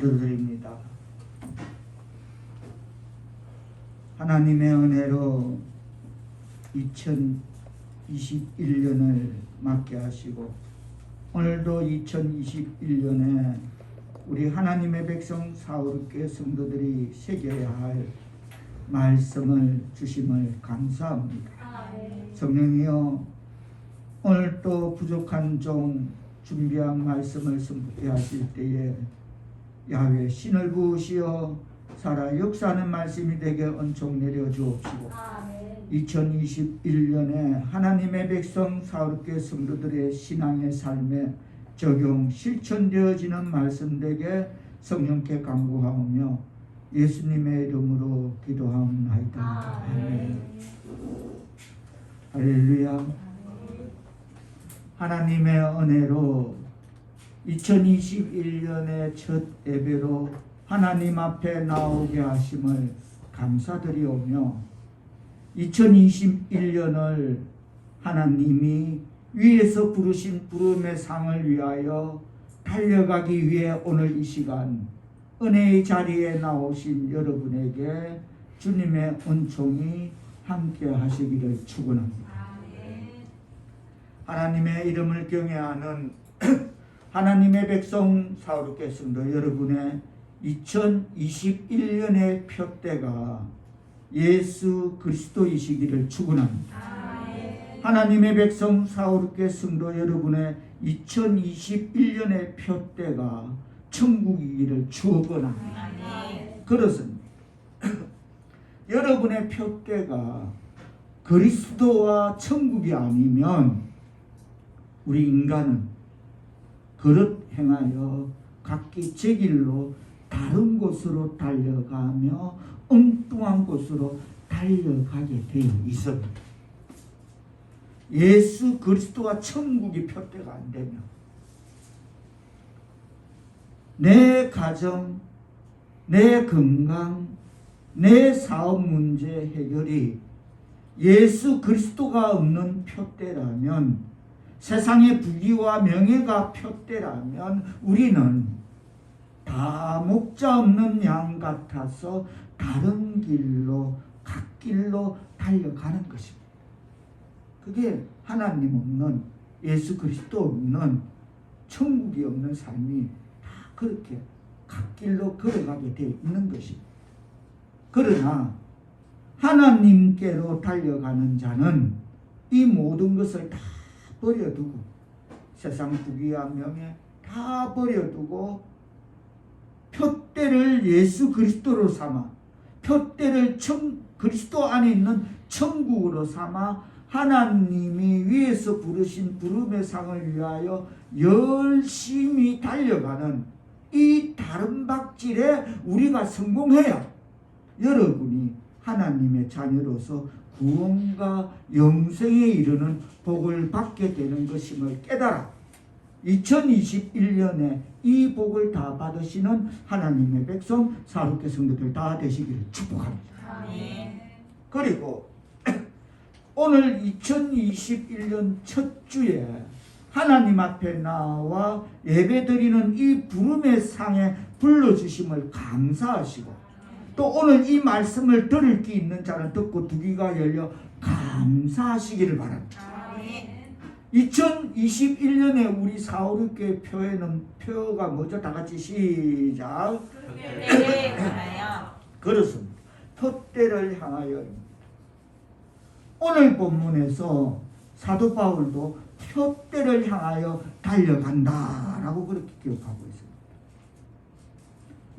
기도드립니다. 하나님의 은혜로 2021년을 맞게 하시고 오늘도 2021년에 우리 하나님의 백성 사울교회 성도들이 새겨야 할 말씀을 주심을 감사합니다. 성령이여, 오늘 또 부족한 종 준비한 말씀을 선포해 하실 때에 야훼 신을 부으시어 살아 역사하는 말씀이 되게 은총 내려 주옵시고 2021년에 하나님의 백성 사울교회 성도들의 신앙의 삶에 적용 실천되어지는 말씀 되게 성령께 간구하오며 예수님의 이름으로 기도하옵나이다. 아멘. 할렐루야. 하나님의 은혜로 2021년의 첫 예배로 하나님 앞에 나오게 하심을 감사드리오며 2021년을 하나님이 위에서 부르신 부름의 상을 위하여 달려가기 위해 오늘 이 시간 은혜의 자리에 나오신 여러분에게 주님의 은총이 함께 하시기를 축원합니다. 하나님의 이름을 경외하는 하나님의 백성 사울교회 성도 여러분의 2021년의 표대가 예수 그리스도이시기를 축원합니다. 하나님의 백성 사울교회 성도 여러분의 2021년의 표대가 천국이기를 축원합니다. 그렇습니다. 여러분의 표대가 그리스도와 천국이 아니면 우리 인간은 그릇 행하여 각기 제 길로 다른 곳으로 달려가며 엉뚱한 곳으로 달려가게 되어 있습니다. 예수 그리스도와 천국이 표대가 안 되면 내 가정, 내 건강, 내 사업 문제 해결이 예수 그리스도가 없는 표대라면, 세상의 부귀와 명예가 표대라면 우리는 다 목자 없는 양 같아서 다른 길로 갓길로 달려가는 것입니다. 그게 하나님 없는, 예수 그리스도 없는, 천국이 없는 삶이 다 그렇게 갓길로 걸어가게 되어 있는 것입니다. 그러나 하나님께로 달려가는 자는 이 모든 것을 다 버려두고, 세상 부귀와 명예 다 버려두고 표대를 예수 그리스도로 삼아, 표대를 그리스도 안에 있는 천국으로 삼아 하나님이 위에서 부르신 부름의 상을 위하여 열심히 달려가는 이 다른 박질에 우리가 성공해야 여러분이 하나님의 자녀로서 구원과 영생에 이르는 복을 받게 되는 것임을 깨달아 2021년에 이 복을 다 받으시는 하나님의 백성 사울교회 성도들 다 되시기를 축복합니다. 아멘. 그리고 오늘 2021년 첫 주에 하나님 앞에 나와 예배드리는 이 부름의 상에 불러주심을 감사하시고, 또 오늘 이 말씀을 들을 귀 있는 자는 듣고 두 귀가 열려 감사하시기를 바랍니다. 2021년에 우리 사울교회 표에는 표가 뭐죠? 다 같이 시작. 표대를 향하여. 그렇습니다. 표대를 향하여. 오늘 본문에서 사도 바울도 표대를 향하여 달려간다라고 그렇게 기록하고 있습니다.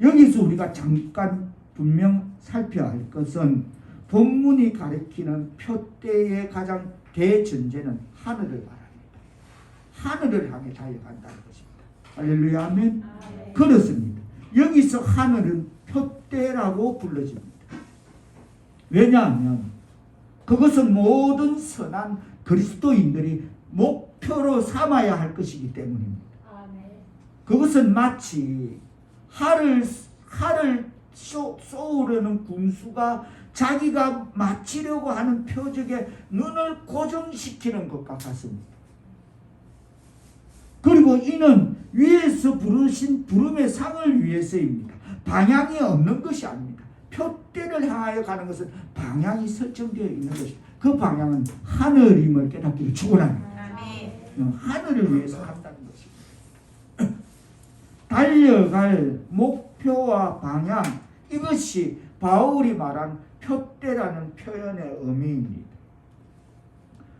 여기서 우리가 잠깐 분명 살펴야 할 것은 본문이 가리키는 표대의 가장 대전제는 하늘을 말합니다. 하늘을 향해 달려간다는 것입니다. 할렐루야, 아멘. 그렇습니다. 여기서 하늘은 표대라고 불러집니다. 왜냐하면 그것은 모든 선한 그리스도인들이 목표로 삼아야 할 것이기 때문입니다. 그것은 마치 하를 쏘으려는 군수가 자기가 맞추려고 하는 표적에 눈을 고정시키는 것과 같습니다. 그리고 그리고 이는 위에서 부르신 부름의 상을 위해서입니다. 방향이 없는 것이 아닙니다. 표대를 향하여 가는 것은 방향이 설정되어 있는 것입니다. 그 방향은 하늘임을 깨닫기를 축원합니다. 아멘. 하늘을 위해서 간다는 것입니다. 달려갈 목표와 방향, 이것이 바울이 말한 표대라는 표현의 의미입니다.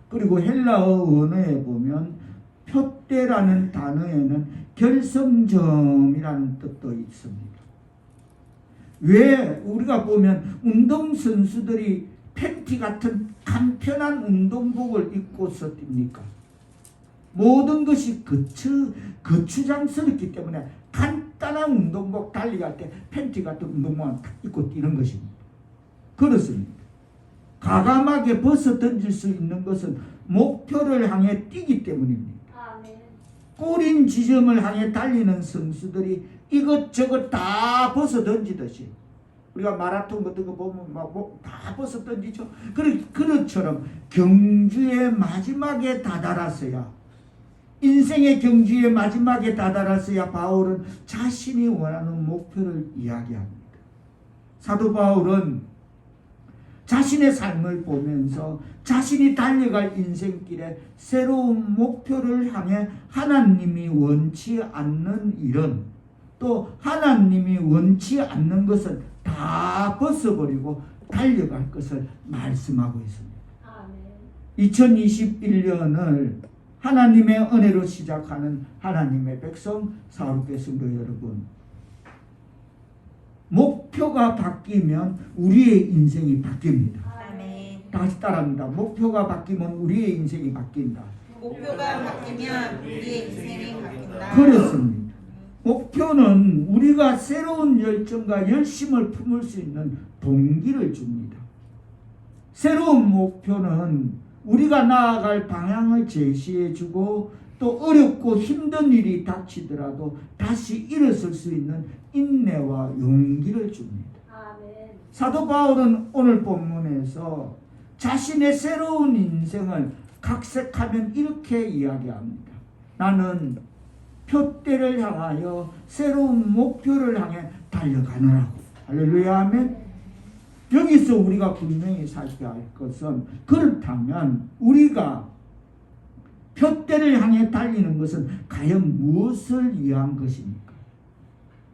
그리고 헬라어 언어에 보면 표대라는 단어에는 결성점이라는 뜻도 있습니다. 왜 우리가 보면 운동선수들이 팬티 같은 간편한 운동복을 입고서 뜁니까? 모든 것이 거추장스럽기 때문에 간단한 운동복 달리기 할 때 팬티 같은 운동복만 딱 입고 뛰는 것입니다. 그렇습니다. 과감하게 벗어 던질 수 있는 것은 목표를 향해 뛰기 때문입니다. 꼬린 지점을 향해 달리는 선수들이 이것저것 다 벗어 던지듯이, 우리가 마라톤 같은 거 보면 다 벗어 던지죠. 그것처럼 경주의 마지막에 다다랐어야, 인생의 경주의 마지막에 다다랐어야 바울은 자신이 원하는 목표를 이야기합니다. 사도 바울은 자신의 삶을 보면서 자신이 달려갈 인생길에 새로운 목표를 향해 하나님이 원치 않는 일은, 또 하나님이 원치 않는 것은 다 벗어버리고 달려갈 것을 말씀하고 있습니다. 2021년을 하나님의 은혜로 시작하는 하나님의 백성 사랑하는 성도 여러분, 목표가 바뀌면 우리의 인생이 바뀝니다. 아멘. 다시 따라합니다. 목표가 바뀌면 우리의 인생이 바뀐다. 목표가 바뀌면 우리의 인생이 바뀐다. 그렇습니다. 목표는 우리가 새로운 열정과 열심을 품을 수 있는 동기를 줍니다. 새로운 목표는 우리가 나아갈 방향을 제시해주고, 또 어렵고 힘든 일이 닥치더라도 다시 일어설 수 있는 인내와 용기를 줍니다. 사도 바울은 오늘 본문에서 자신의 새로운 인생을 각색하면 이렇게 이야기합니다. 나는 표대를 향하여 새로운 목표를 향해 달려가느라고. 할렐루야, 아멘. 여기서 우리가 분명히 살펴야 할 것은, 그렇다면 우리가 표대를 향해 달리는 것은 과연 무엇을 위한 것입니까?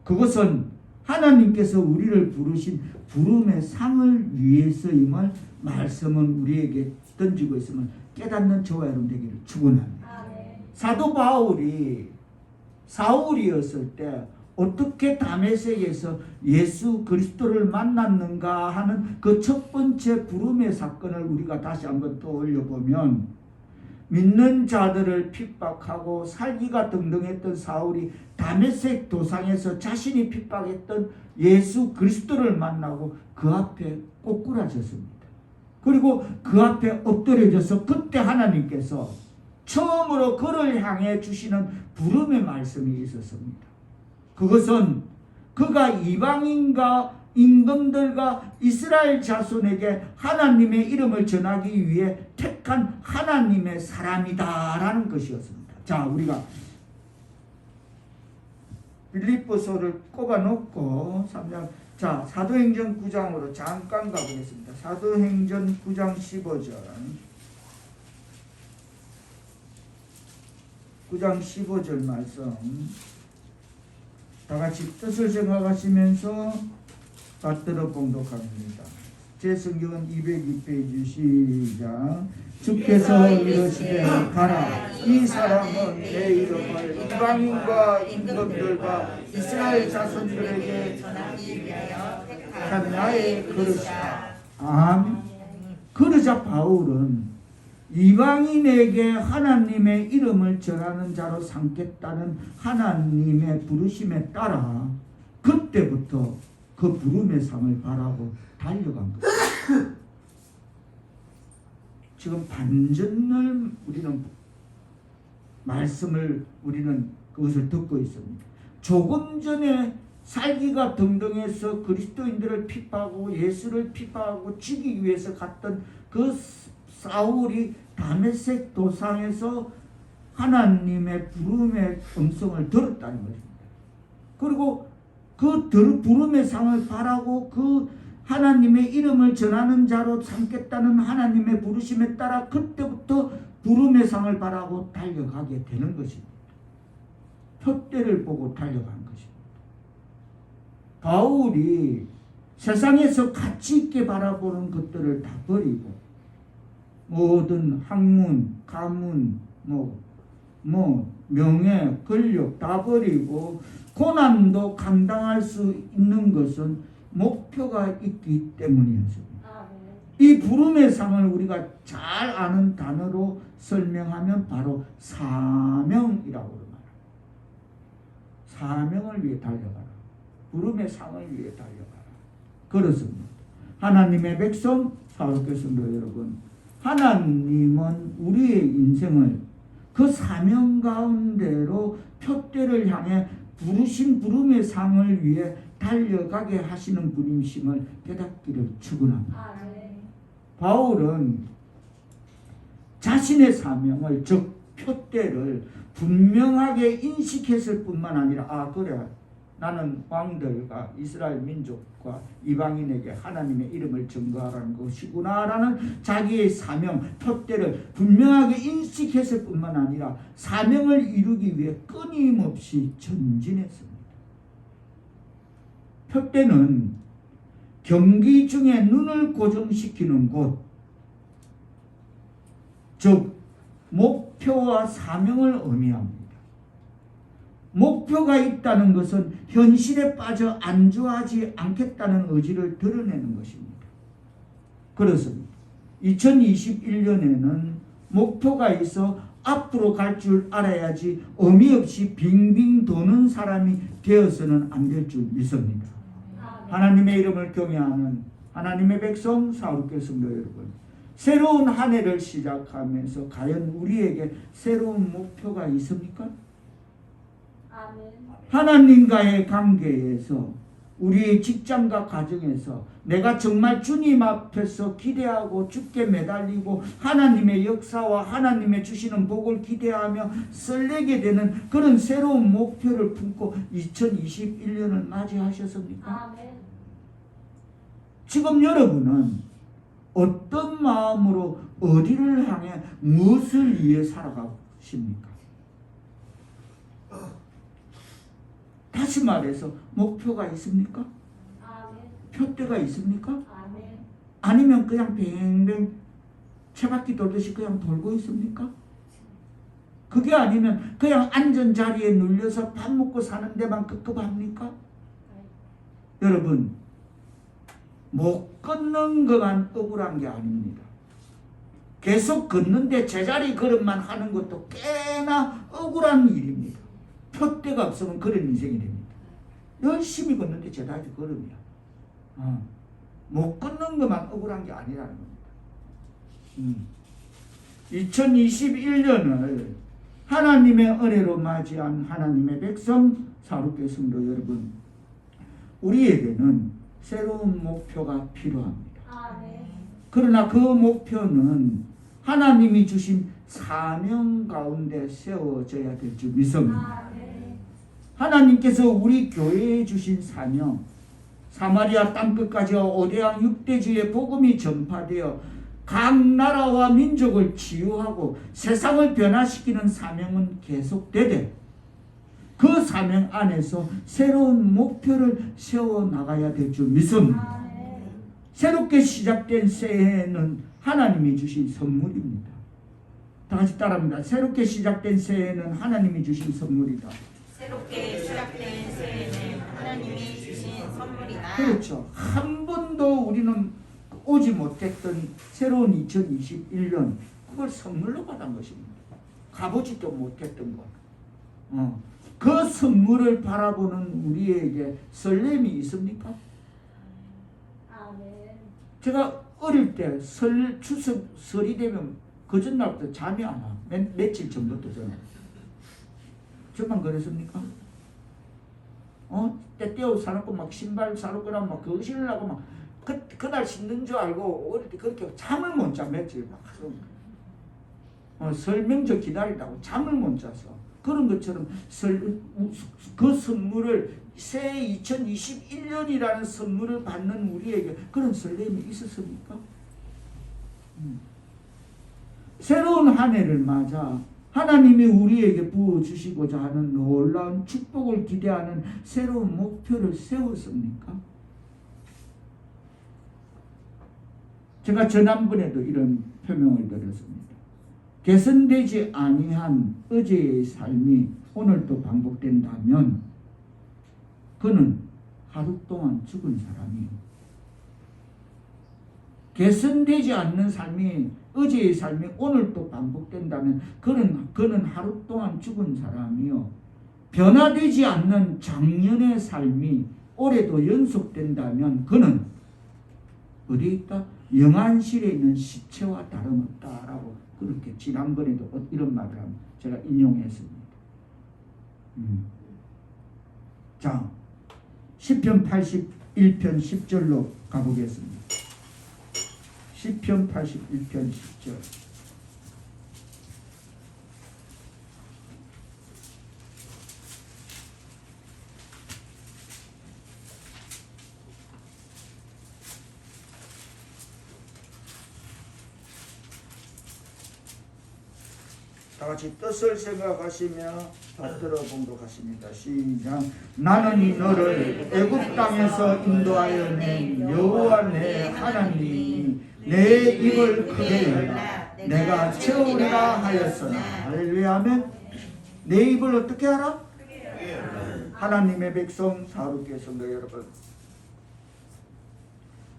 그것은 하나님께서 우리를 부르신 부름의 상을 위해서임을 말씀은 우리에게 던지고 있음을 깨닫는 저와 여러분 되기를 축원합니다. 사도 바울이 사울이었을 때 어떻게 다메섹에서 예수 그리스도를 만났는가 하는 그 첫 번째 부름의 사건을 우리가 다시 한번 떠올려 보면, 믿는 자들을 핍박하고 살기가 등등했던 사울이 다메섹 도상에서 자신이 핍박했던 예수 그리스도를 만나고 그 앞에 꼬꾸라졌습니다. 그리고 그 앞에 엎드려져서 그때 하나님께서 처음으로 그를 향해 주시는 부름의 말씀이 있었습니다. 그것은 그가 이방인과 임금들과 이스라엘 자손에게 하나님의 이름을 전하기 위해 택한 하나님의 사람이다라는 것이었습니다. 자, 우리가 빌립보서를 꼽아놓고 3장, 자, 사도행전 9장으로 잠깐 가보겠습니다. 사도행전 9장 15절. 9장 15절 말씀. 다 같이 뜻을 생각하시면서 받들어 봉독합니다. 제 성경은 202페이지 시작. 주께서 이르시되 가라. 이 사람은 내 이름을 이방인과 임금들과 이스라엘 자손들에게 전하기 위하여 택한 나의 그릇이다. 아멘. 그러자 바울은 이방인에게 하나님의 이름을 전하는 자로 삼겠다는 하나님의 부르심에 따라 그때부터 그 부름의 상을 바라고 달려간 것입니다. 지금 반전을 우리는 말씀을 우리는 그것을 듣고 있습니다. 조금 전에 살기가 등등해서 그리스도인들을 핍박하고 예수를 핍박하고 죽이기 위해서 갔던 그 사울이 다메섹 도상에서 하나님의 부름의 음성을 들었다는 것입니다. 그리고 그 부름의 상을 바라고 그 하나님의 이름을 전하는 자로 삼겠다는 하나님의 부르심에 따라 그때부터 부름의 상을 바라고 달려가게 되는 것입니다. 표대를 보고 달려간 것입니다. 바울이 세상에서 가치 있게 바라보는 것들을 다 버리고 모든 학문, 가문, 명예, 권력 다 버리고 고난도 감당할 수 있는 것은 목표가 있기 때문이었습니다. 이 부름의 상을 우리가 잘 아는 단어로 설명하면 바로 사명이라고 합니다. 사명을 위해 달려가라. 부름의 상을 위해 달려가라. 그렇습니다. 하나님의 백성, 사랑하는 성도 여러분, 하나님은 우리의 인생을 그 사명 가운데로 표대를 향해 부르신 부름의 상을 위해 달려가게 하시는 분이심을 깨닫기를 축원합니다. 바울은 자신의 사명을 즉 표대를 분명하게 인식했을 뿐만 아니라 그래 나는 왕들과 이스라엘 민족과 이방인에게 하나님의 이름을 증거하라는 것이구나 라는 자기의 사명, 표대를 분명하게 인식했을 뿐만 아니라 사명을 이루기 위해 끊임없이 전진했습니다. 표대는 경기 중에 눈을 고정시키는 곳, 즉 목표와 사명을 의미합니다. 목표가 있다는 것은 현실에 빠져 안주하지 않겠다는 의지를 드러내는 것입니다. 그렇습니다. 2021년에는 목표가 있어 앞으로 갈 줄 알아야지 의미 없이 빙빙 도는 사람이 되어서는 안 될 줄 믿습니다. 하나님의 이름을 경외하는 하나님의 백성 사랑하는 성도 여러분, 새로운 한 해를 시작하면서 과연 우리에게 새로운 목표가 있습니까? 하나님과의 관계에서 우리의 직장과 가정에서 내가 정말 주님 앞에서 기대하고 주께 매달리고 하나님의 역사와 하나님의 주시는 복을 기대하며 설레게 되는 그런 새로운 목표를 품고 2021년을 맞이하셨습니까? 지금 여러분은 어떤 마음으로 어디를 향해 무엇을 위해 살아가십니까? 다시 말해서 목표가 있습니까? 표대가 있습니까? 아니면 그냥 뱅뱅 채바퀴 돌듯이 그냥 돌고 있습니까? 그게 아니면 그냥 앉은 자리에 눌려서 밥 먹고 사는 데만 급급합니까? 여러분, 못 걷는 것만 억울한 게 아닙니다. 계속 걷는데 제자리 걸음만 하는 것도 꽤나 억울한 일입니다. 표대가 없으면 그런 인생이 됩니다. 열심히 걷는데 제자리 걸음이야. 못 걷는 것만 억울한 게 아니라는 겁니다. 2021년을 하나님의 은혜로 맞이한 하나님의 백성 사랑하는 성도 여러분, 우리에게는 새로운 목표가 필요합니다. 그러나 그 목표는 하나님이 주신 사명 가운데 세워져야 될 줄 믿습니다. 하나님께서 우리 교회에 주신 사명, 사마리아 땅끝까지 오대양 6대주의 복음이 전파되어 각 나라와 민족을 치유하고 세상을 변화시키는 사명은 계속되되 그 사명 안에서 새로운 목표를 세워나가야 될 줄 믿습니다. 새롭게 시작된 새해는 하나님이 주신 선물입니다. 다 같이 따라합니다. 새롭게 시작된 새해는 하나님이 주신 선물이다. 새롭게 시작된 새해는 하나님이 주신 선물이다. 그렇죠. 한 번도 우리는 오지 못했던 새로운 2021년, 그걸 선물로 받은 것입니다. 가보지도 못했던 것. 그 선물을 바라보는 우리에게 설렘이 있습니까? 제가 어릴 때 추석 설이 되면 그 전날부터 잠이 안 와. 며칠 전부터 저는. 저만 그랬습니까? 때때옷 사놓고 막 신발 사놓거나 막 그거 신으려고 막 그날 신는 줄 알고 어릴 때 그렇게 잠을 못 자 며칠 막. 설명적 기다리라고 잠을 못 자서 그런 것처럼 그 선물을 새해 2021년이라는 선물을 받는 우리에게 그런 설렘이 있었습니까? 새로운 한 해를 맞아 하나님이 우리에게 부어주시고자 하는 놀라운 축복을 기대하는 새로운 목표를 세웠습니까? 제가 지난번에도 이런 표명을 드렸습니다. 개선되지 아니한 어제의 삶이 오늘도 반복된다면 그는 하루 동안 죽은 사람이요. 개선되지 않는 삶이 어제의 삶이 오늘도 반복된다면 그는 하루 동안 죽은 사람이요. 변화되지 않는 작년의 삶이 올해도 연속된다면 그는 어디에 있다? 영안실에 있는 시체와 다름없다라고 그렇게 지난번에도 이런 말을 제가 인용했습니다. 자, 시편 81편 10절로 가보겠습니다. 시편 81편 10절. 다 같이 뜻을 생각하시며 받들어 봉독하십니다. 시작. 나는 이 너를 애굽 땅에서 인도하여 낸 여호와 내 하나님이 내 입을 크게 열라 내가 채우리라 하였으나. 할렐루야. 아멘. 내 입을 어떻게 하라? 하나님의 백성 사랑하는 성도 여러분,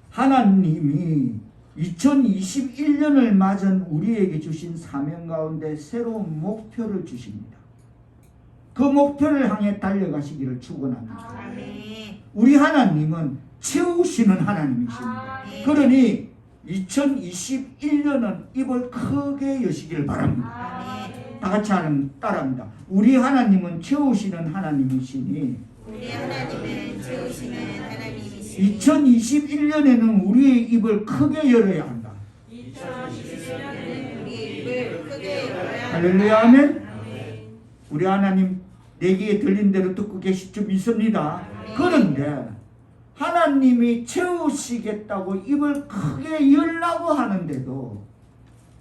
하나님이 2021년을 맞은 우리에게 주신 사명 가운데 새로운 목표를 주십니다. 그 목표를 향해 달려가시기를 축원합니다. 우리 하나님은 채우시는 하나님이십니다. 그러니 2021년은 입을 크게 여시기를 바랍니다. 다 같이 따라합니다. 우리 하나님은 채우시는 하나님이시니 우리 하나님은 채우시는 하나님이시니 2021년에는 우리의 입을 크게 열어야 한다. 2021년에는 우리의 입을 크게 열어야 한다. 할렐루야. 아멘. 우리 하나님 내 귀에 들린 대로 듣고 계실 줄 믿습니다. 그런데 하나님이 채우시겠다고 입을 크게 열라고 하는데도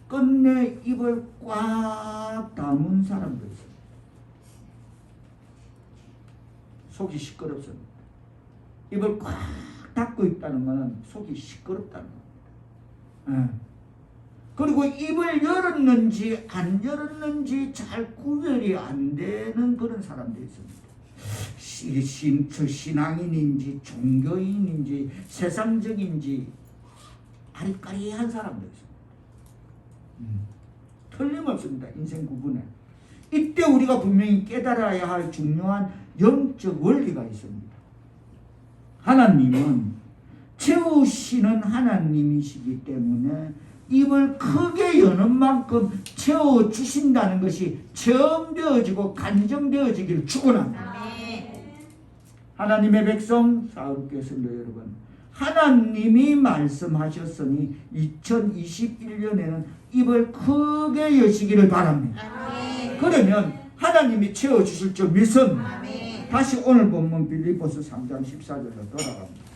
끝내 입을 꽉 다문 사람도 있어요. 속이 시끄럽습니다. 입을 꽉 닫고 있다는 것은 속이 시끄럽다는 겁니다. 그리고 입을 열었는지 안 열었는지 잘 구별이 안 되는 그런 사람도 있습니다. 신앙인인지 종교인인지 세상적인지 아리까리한 사람도 있습니다. 틀림없습니다. 인생 구분에. 이때 우리가 분명히 깨달아야 할 중요한 영적 원리가 있습니다. 하나님은 채우시는 하나님이시기 때문에 입을 크게 여는 만큼 채워주신다는 것이 체험되어지고 간정되어지기를 축원합니다. 하나님의 백성 사랑하는 성도 여러분, 하나님이 말씀하셨으니 2021년에는 입을 크게 여시기를 바랍니다. 그러면 하나님이 채워주실 줄 믿습니다. 다시 오늘 본문 빌립보서 3장 14절로 돌아갑니다.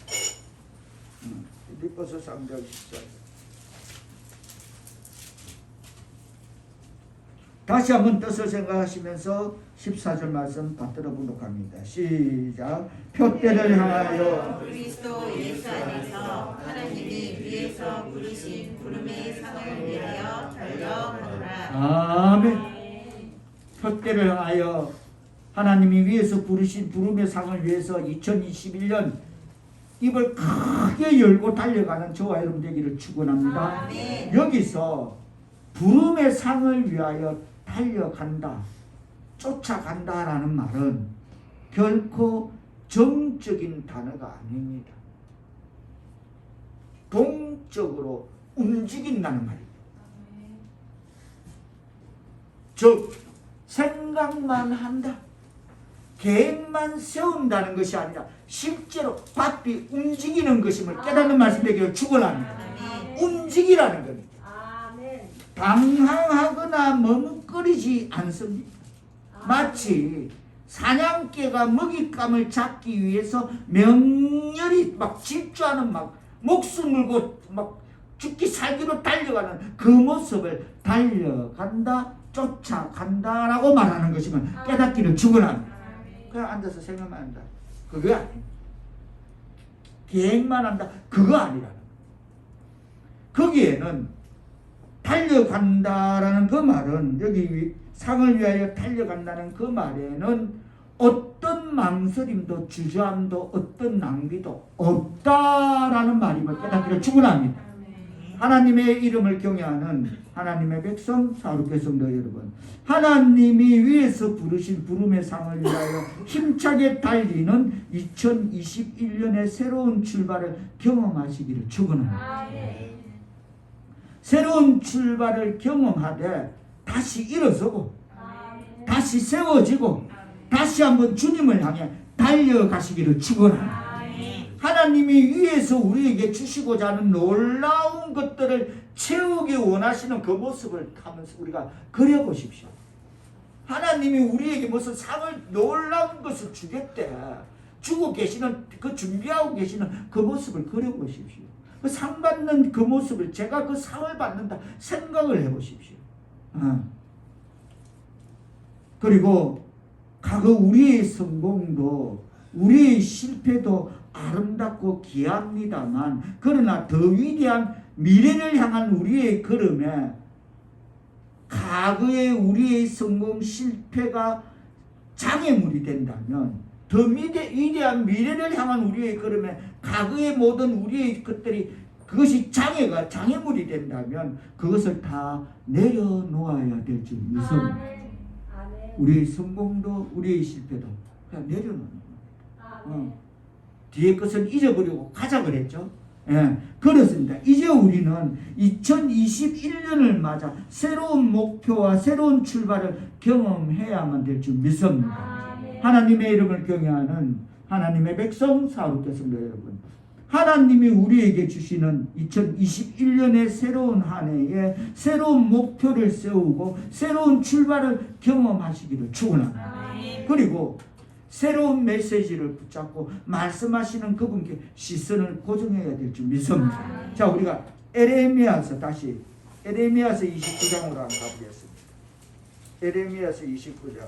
빌립보서 3장 14절. 다시 한번 뜻을 생각하시면서 14절 말씀 받들어 보도록 합니다. 시작. 표대를 향하여 그리스도 예수 안에서 하나님이 위에서 부르신 부름의 상을 위하여 달려가노라. 아멘. 표대를 향하여 하나님이 위에서 부르신 부름의 상을 위해서 2021년 입을 크게 열고 달려가는 저와 여러분 되기를 축원합니다. 여기서 부름의 상을 위하여 달려간다, 쫓아간다라는 말은 결코 정적인 단어가 아닙니다. 동적으로 움직인다는 말입니다. 즉 생각만 한다, 계획만 세운다는 것이 아니라 실제로 밭이 움직이는 것임을 깨닫는 말씀 되기를 축원합니다. 움직이라는 겁니다. 방황하거나 머뭇거리지 않습니다. 마치 사냥개가 먹잇감을 잡기 위해서 명렬히 막 질주하는 막 목숨 걸고 막 죽기 살기로 달려가는 그 모습을 달려간다, 쫓아간다라고 말하는 것이면 깨닫기를 축원합니다. 그냥 앉아서 생각만 한다. 그거 아니에요. 계획만 한다. 그거 아니라는 거예요. 거기에는 달려간다라는 그 말은, 여기 상을 위하여 달려간다는 그 말에는 어떤 망설임도 주저함도 어떤 낭비도 없다라는 말임을 깨닫기를 축원합니다. 하나님의 이름을 경외하는 하나님의 백성, 사룩의 성도 여러분, 하나님이 위에서 부르신 부름의 상을 위하여 힘차게 달리는 2021년의 새로운 출발을 경험하시기를 축원합니다. 새로운 출발을 경험하되 다시 일어서고 다시 세워지고 다시 한번 주님을 향해 달려가시기를 축원합니다. 하나님이 위에서 우리에게 주시고자 하는 놀라운 것들을 채우기 원하시는 그 모습을 하면서 우리가 그려보십시오. 하나님이 우리에게 무슨 상을, 놀라운 것을 주겠대. 주고 계시는, 그 준비하고 계시는 그 모습을 그려보십시오. 그 상 받는 그 모습을, 제가 그 상을 받는다 생각을 해보십시오. 그리고 과거 우리의 성공도 우리의 실패도 아름답고 귀합니다만, 그러나 더 위대한 미래를 향한 우리의 걸음에 과거의 우리의 성공 실패가 장애물이 된다면, 더 위대한 미래를 향한 우리의 걸음에 과거의 모든 우리의 것들이, 그것이 장애물이 된다면 그것을 다 내려놓아야 될 줄 믿습니다. 우리의 성공도 우리의 실패도 그냥 내려놓는 겁니다. 뒤에 것은 잊어버리고 가자 그랬죠. 예, 그렇습니다. 이제 우리는 2021년을 맞아 새로운 목표와 새로운 출발을 경험해야만 될 줄 믿습니다. 하나님의 이름을 경외하는 하나님의 백성, 사룩의 성도 여러분, 하나님이 우리에게 주시는 2021년의 새로운 한 해에 새로운 목표를 세우고 새로운 출발을 경험하시기를 축원합니다. 그리고 새로운 메시지를 붙잡고 말씀하시는 그분께 시선을 고정해야 될 줄 믿습니다. 자, 우리가 에레미야서, 다시 에레미야서 29장으로 한번 가보겠습니다. 에레미야서 29장.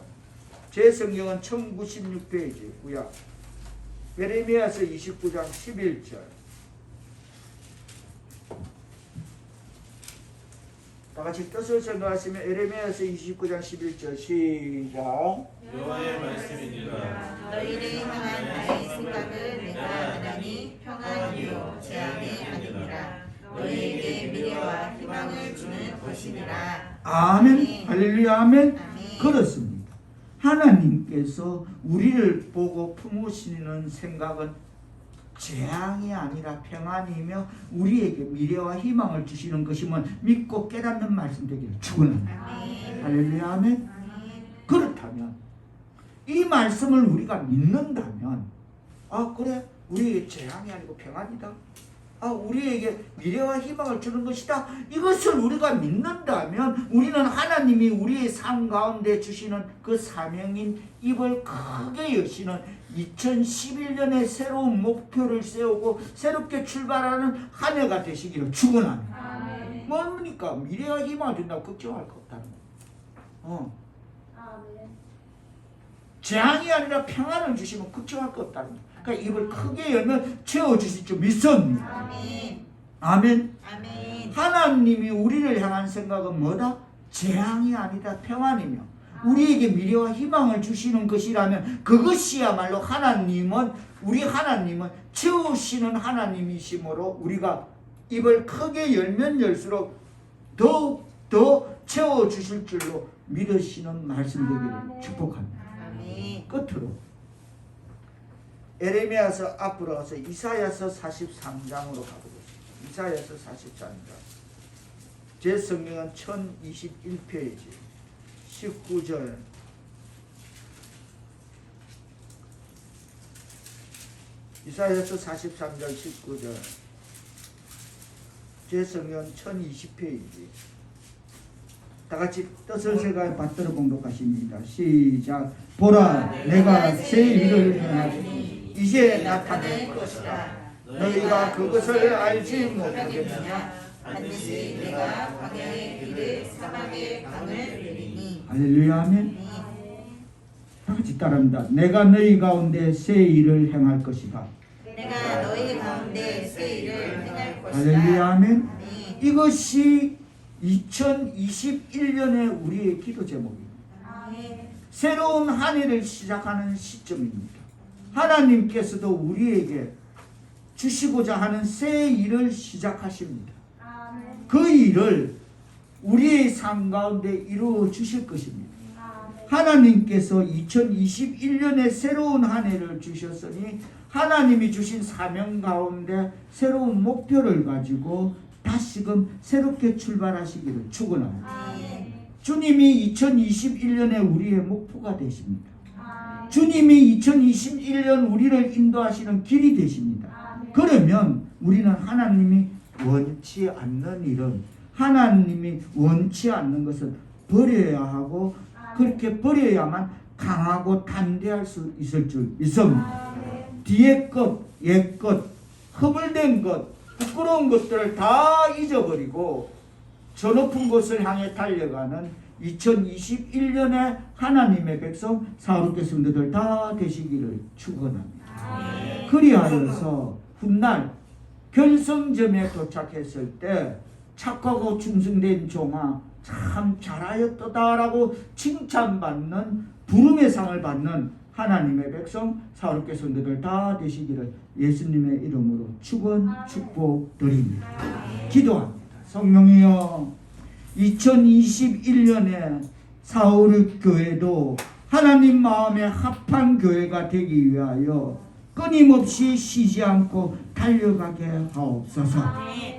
제 성경은 1096페이지 구약. 에레미야서 29장 11절. 다같이 뜻을 생각하시면 에레미야서 29장 11절 시작. 여호와의 말씀이니라. 너희를 향한 나의 생각은 내가 하나니 평안이요 재앙이 아니니라. 너희에게 미래와 희망을 주는 것이니라. 아멘. 할렐루야. 아멘. 아멘. 그렇습니다. 하나님께서 우리를 보고 품으시는 생각은 재앙이 아니라 평안이며 우리에게 미래와 희망을 주시는 것임을 믿고 깨닫는 말씀 되기를 축원합니다. 할렐루야. 아멘. 그렇다면 이 말씀을 우리가 믿는다면, 그래, 우리에게 재앙이 아니고 평안이다, 우리에게 미래와 희망을 주는 것이다, 이것을 우리가 믿는다면 우리는 하나님이 우리의 삶 가운데 주시는 그 사명인 입을 크게 여시는 2011년의 새로운 목표를 세우고 새롭게 출발하는 한 해가 되시기를 축원합니다. 뭡니까? 미래와 희망을 준다고 걱정할 거 없다는 거예요. 재앙이 아니라 평안을 주시면 걱정할 거 없다는 거예요. 그러니까 입을 크게 열면 채워주실 줄 믿습니다. 아멘. 아멘. 아멘. 하나님이 우리를 향한 생각은 뭐다? 재앙이 아니다 평안이며 우리에게 미래와 희망을 주시는 것이라면 그것이야말로 우리 하나님은 채우시는 하나님이시므로 우리가 입을 크게 열면 열수록 더욱 더 채워주실 줄로 믿으시는 말씀 되기를 축복합니다. 아멘. 끝으로 에레미야서 앞으로 가서 이사야서 43장으로 가보겠습니다. 이사야서 43장. 제 성경은 1021페이지 19절. 이사야서 43장 19절. 제 성경은 1020페이지 다 같이 뜻을 세가 받들어 봉독하십니다. 시작. 보라, 내가 새 일을 행하리니 이제 나타낼 것이라. 너희가 그것을 알지 못하겠느냐. 반드시 내가 광야의 길을 사막의 강을 내리니. 할렐루야, 아멘. 다 같이 따라합니다. 내가 너희 가운데 새 일을 행할 것이다. 내가 너희 가운데 새 일을 행할 것이다. 할렐루야, 아멘. 아멘. 이것이 2021년의 우리의 기도 제목입니다. 아멘. 새로운 한 해를 시작하는 시점입니다. 하나님께서도 우리에게 주시고자 하는 새 일을 시작하십니다. 그 일을 우리의 삶 가운데 이루어 주실 것입니다. 하나님께서 2021년에 새로운 한 해를 주셨으니 하나님이 주신 사명 가운데 새로운 목표를 가지고 다시금 새롭게 출발하시기를 축원합니다. 주님이 2021년에 우리의 목표가 되십니다. 주님이 2021년 우리를 인도하시는 길이 되십니다. 그러면 우리는 하나님이 원치 않는 일은, 하나님이 원치 않는 것은 버려야 하고, 그렇게 버려야만 강하고 담대할 수 있을 줄 믿습니다. 뒤의 것, 옛 것, 허물된 것, 부끄러운 것들을 다 잊어버리고 저 높은 곳을 향해 달려가는 2021년에 하나님의 백성 사울교 성도들 다 되시기를 축원합니다. 그리하여서 훗날 결승점에 도착했을 때 착하고 충성된 종아 참 잘하였도다라고 칭찬받는 부름의 상을 받는 하나님의 백성 사울교 성도들 다 되시기를 예수님의 이름으로 축원 축복드립니다. 기도합니다. 성령이여, 2021년에 사울 교회도 하나님 마음에 합한 교회가 되기 위하여 끊임없이 쉬지 않고 달려가게 하옵소서.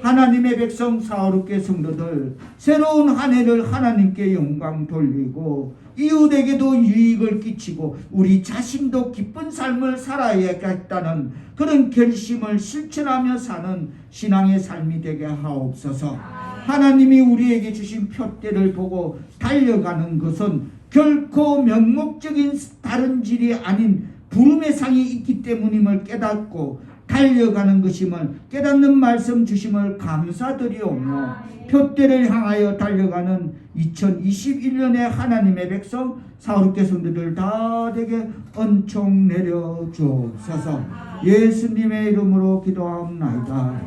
하나님의 백성 사울교회 성도들 새로운 한 해를 하나님께 영광 돌리고 이웃에게도 유익을 끼치고 우리 자신도 기쁜 삶을 살아야겠다는 그런 결심을 실천하며 사는 신앙의 삶이 되게 하옵소서. 하나님이 우리에게 주신 표대를 보고 달려가는 것은 결코 명목적인 다른 질이 아닌 부름의 상이 있기 때문임을 깨닫고 달려가는 것임을 깨닫는 말씀 주심을 감사드리오며 표대를 향하여 달려가는 2021년의 하나님의 백성 사울교회 성도들 다 되게 은총 내려 주옵소서. 예수님의 이름으로 기도하옵나이다.